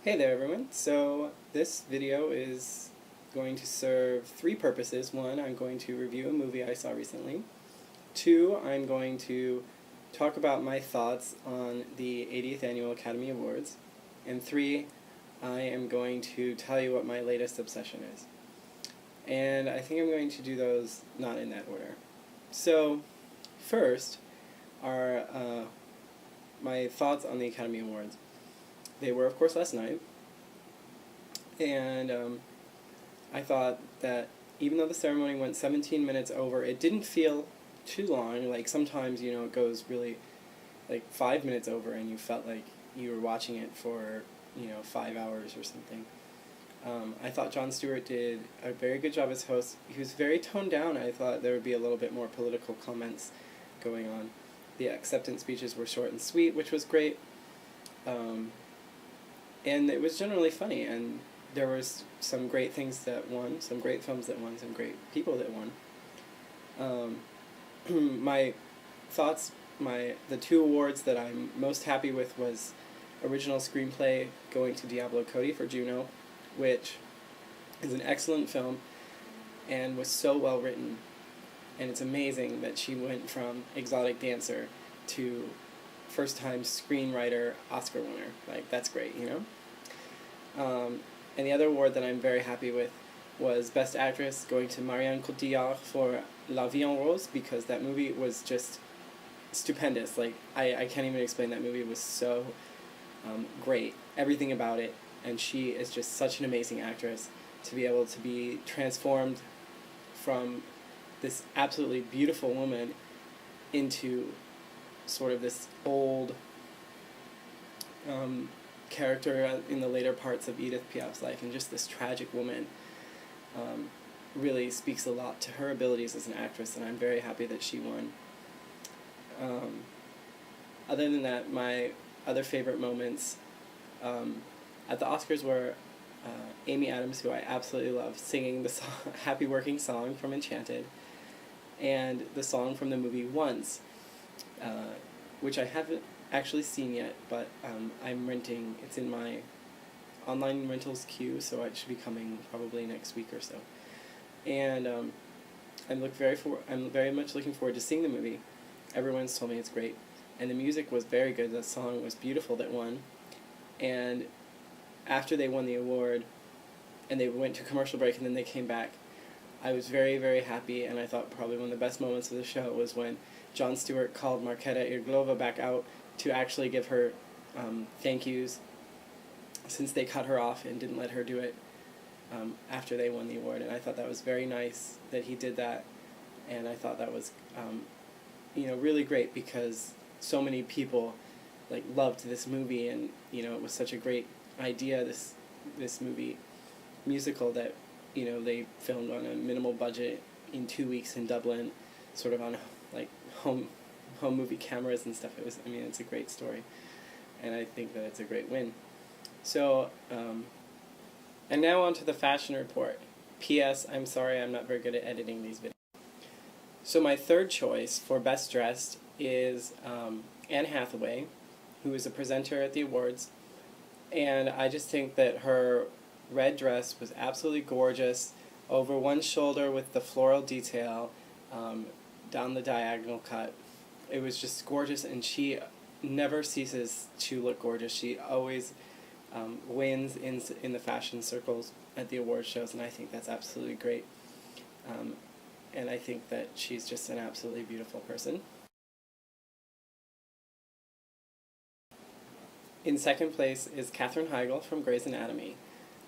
Hey there everyone. So this video is going to serve three purposes. One, I'm going to review a movie I saw recently. Two, I'm going to talk about my thoughts on the 80th Annual Academy Awards. And three, I am going to tell you what my latest obsession is. And I think I'm going to do those not in that order. So first are my thoughts on the Academy Awards. They were, of course, last night, and I thought that even though the ceremony went 17 minutes over, it didn't feel too long. Like sometimes, it goes really like 5 minutes over and you felt like you were watching it for, 5 hours or something. I thought Jon Stewart did a very good job as host. He was very toned down. I thought there would be a little bit more political comments going on. The acceptance speeches were short and sweet, which was great. And it was generally funny, and there was some great things that won, some great films that won, some great people that won. My thoughts, the two awards that I'm most happy with was original screenplay going to Diablo Cody for Juno, which is an excellent film and was so well written, and it's amazing that she went from exotic dancer to first-time screenwriter Oscar winner. Like, that's great, And the other award that I'm very happy with was Best Actress going to Marianne Cotillard for La Vie en Rose, because that movie was just stupendous. Like, I can't even explain that movie. It was so great. Everything about it. And she is just such an amazing actress to be able to be transformed from this absolutely beautiful woman into sort of this old character in the later parts of Edith Piaf's life, and just this tragic woman really speaks a lot to her abilities as an actress, and I'm very happy that she won. Other than that, my other favorite moments at the Oscars were Amy Adams, who I absolutely love, singing the song, Happy Working Song from Enchanted, and the song from the movie Once, which I haven't actually seen yet, but I'm renting. It's in my online rentals queue, so it should be coming probably next week or so. And I'm very much looking forward to seeing the movie. Everyone's told me it's great, and the music was very good. The song was beautiful that won, and after they won the award, and they went to commercial break, and then they came back, I was very, very happy, and I thought probably one of the best moments of the show was when Jon Stewart called Markéta Irglova back out to actually give her thank yous, since they cut her off and didn't let her do it after they won the award. And I thought that was very nice that he did that, and I thought that was really great, because so many people loved this movie, and it was such a great idea, this movie musical that they filmed on a minimal budget in 2 weeks in Dublin, sort of on home movie cameras and stuff. It's a great story, and I think that it's a great win. So, and now on to the fashion report. P.S. I'm sorry, I'm not very good at editing these videos. So my third choice for Best Dressed is Anne Hathaway, who is a presenter at the awards, and I just think that her red dress was absolutely gorgeous, over one shoulder with the floral detail, down the diagonal cut. It was just gorgeous, and she never ceases to look gorgeous. She always wins in the fashion circles at the award shows, and I think that's absolutely great. And I think that she's just an absolutely beautiful person. In second place is Katherine Heigl from Grey's Anatomy.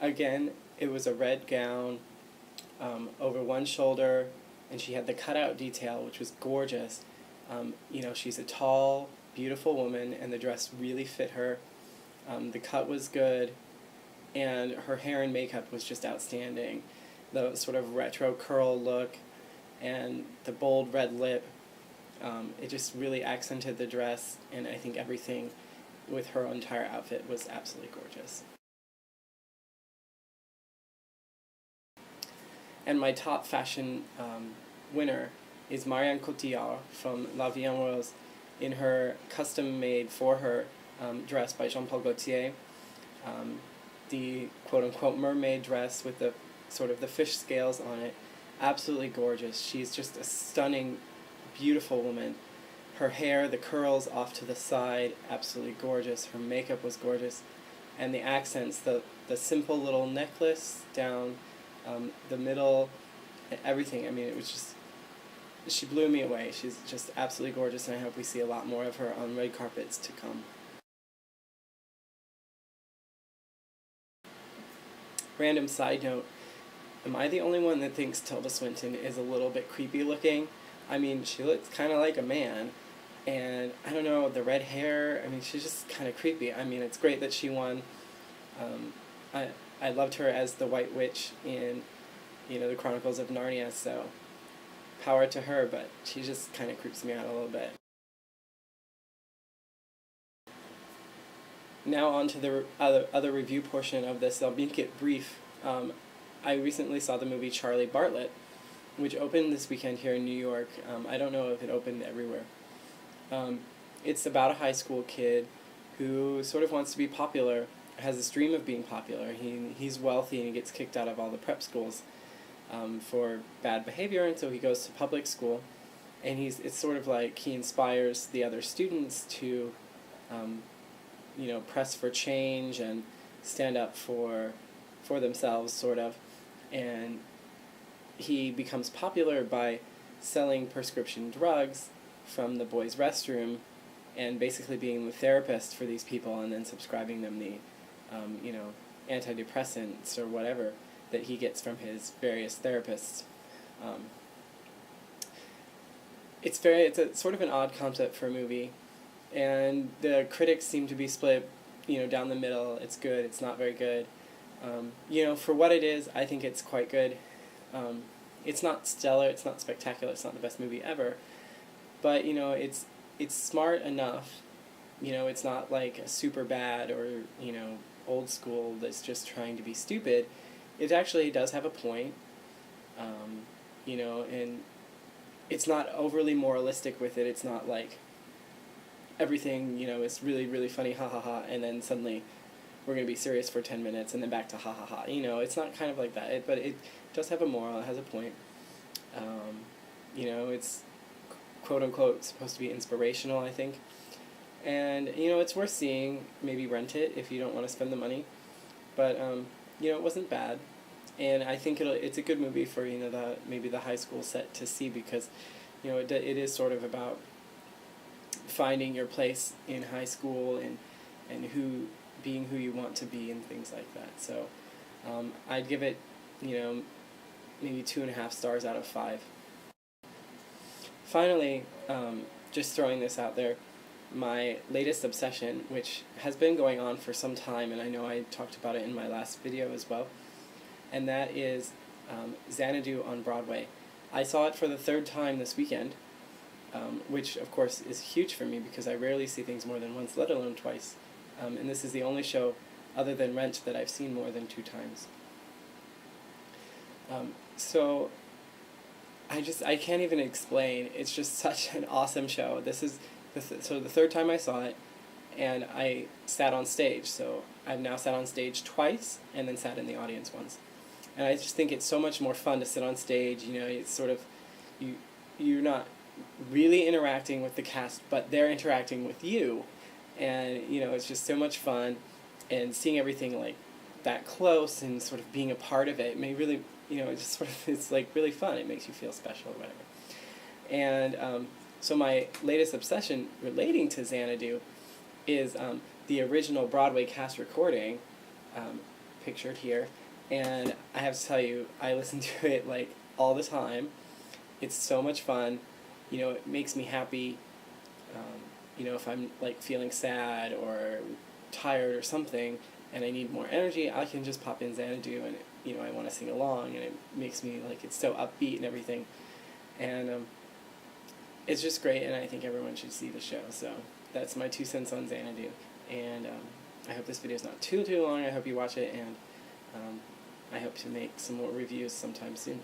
Again, it was a red gown over one shoulder, and she had the cutout detail, which was gorgeous. She's a tall, beautiful woman, and the dress really fit her. The cut was good, and her hair and makeup was just outstanding. The sort of retro curl look and the bold red lip, it just really accented the dress, and I think everything with her entire outfit was absolutely gorgeous. And my top fashion winner is Marianne Cotillard from La Vie en Rose, in her custom-made for her dress by Jean-Paul Gaultier. the quote-unquote mermaid dress with the sort of the fish scales on it. Absolutely gorgeous. She's just a stunning, beautiful woman. Her hair, the curls off to the side, absolutely gorgeous. Her makeup was gorgeous. And the accents, the simple little necklace down the middle, everything. I mean, it was just, she blew me away. She's just absolutely gorgeous, and I hope we see a lot more of her on red carpets to come. Random side note, am I the only one that thinks Tilda Swinton is a little bit creepy looking? I mean, she looks kind of like a man, and I don't know, the red hair, I mean, she's just kind of creepy. I mean, it's great that she won. I loved her as the White Witch in, the Chronicles of Narnia, so power to her, but she just kind of creeps me out a little bit. Now on to the other review portion of this. I'll make it brief. I recently saw the movie Charlie Bartlett, which opened this weekend here in New York. I don't know if it opened everywhere. It's about a high school kid who sort of wants to be popular, has this dream of being popular. He's wealthy and he gets kicked out of all the prep schools for bad behavior, and so he goes to public school. And it's sort of like he inspires the other students to press for change and stand up for themselves, sort of. And he becomes popular by selling prescription drugs from the boys' restroom and basically being the therapist for these people, and then subscribing them the, antidepressants or whatever that he gets from his various therapists. It's a sort of an odd concept for a movie, and the critics seem to be split, down the middle. It's good, it's not very good. For what it is, I think it's quite good. It's not stellar, it's not spectacular, it's not the best movie ever, but, it's smart enough. It's not like a super bad or, old school that's just trying to be stupid. It actually does have a point, and it's not overly moralistic with it. It's not like everything, is really, really funny, ha ha ha, and then suddenly we're going to be serious for 10 minutes and then back to ha ha ha. It's not kind of like that, but it does have a moral, it has a point. It's quote-unquote supposed to be inspirational, I think. And, it's worth seeing. Maybe rent it if you don't want to spend the money. But, it wasn't bad. And I think it's a good movie for, maybe the high school set to see, because, it is sort of about finding your place in high school and being who you want to be and things like that. So I'd give it, maybe 2.5 stars out of 5. Finally, just throwing this out there, my latest obsession, which has been going on for some time, and I know I talked about it in my last video as well, and that is Xanadu on Broadway. I saw it for the 3rd time this weekend, which of course is huge for me because I rarely see things more than once, let alone twice. And this is the only show other than Rent that I've seen more than 2 times. So I can't even explain. It's just such an awesome show. This is the 3rd time I saw it, and I sat on stage. So I've now sat on stage twice and then sat in the audience once. And I just think it's so much more fun to sit on stage. It's sort of, you're not really interacting with the cast, but they're interacting with you. And, it's just so much fun. And seeing everything like that close and sort of being a part of it may really, it's like really fun. It makes you feel special or whatever. And so my latest obsession relating to Xanadu is the original Broadway cast recording, pictured here. And I have to tell you, I listen to it like all the time. It's so much fun. It makes me happy. If I'm like feeling sad or tired or something and I need more energy, I can just pop in Xanadu and I want to sing along, and it makes me like, it's so upbeat and everything. And it's just great, and I think everyone should see the show. So that's my 2 cents on Xanadu. And I hope this video is not too long. I hope you watch it, and I hope to make some more reviews sometime soon.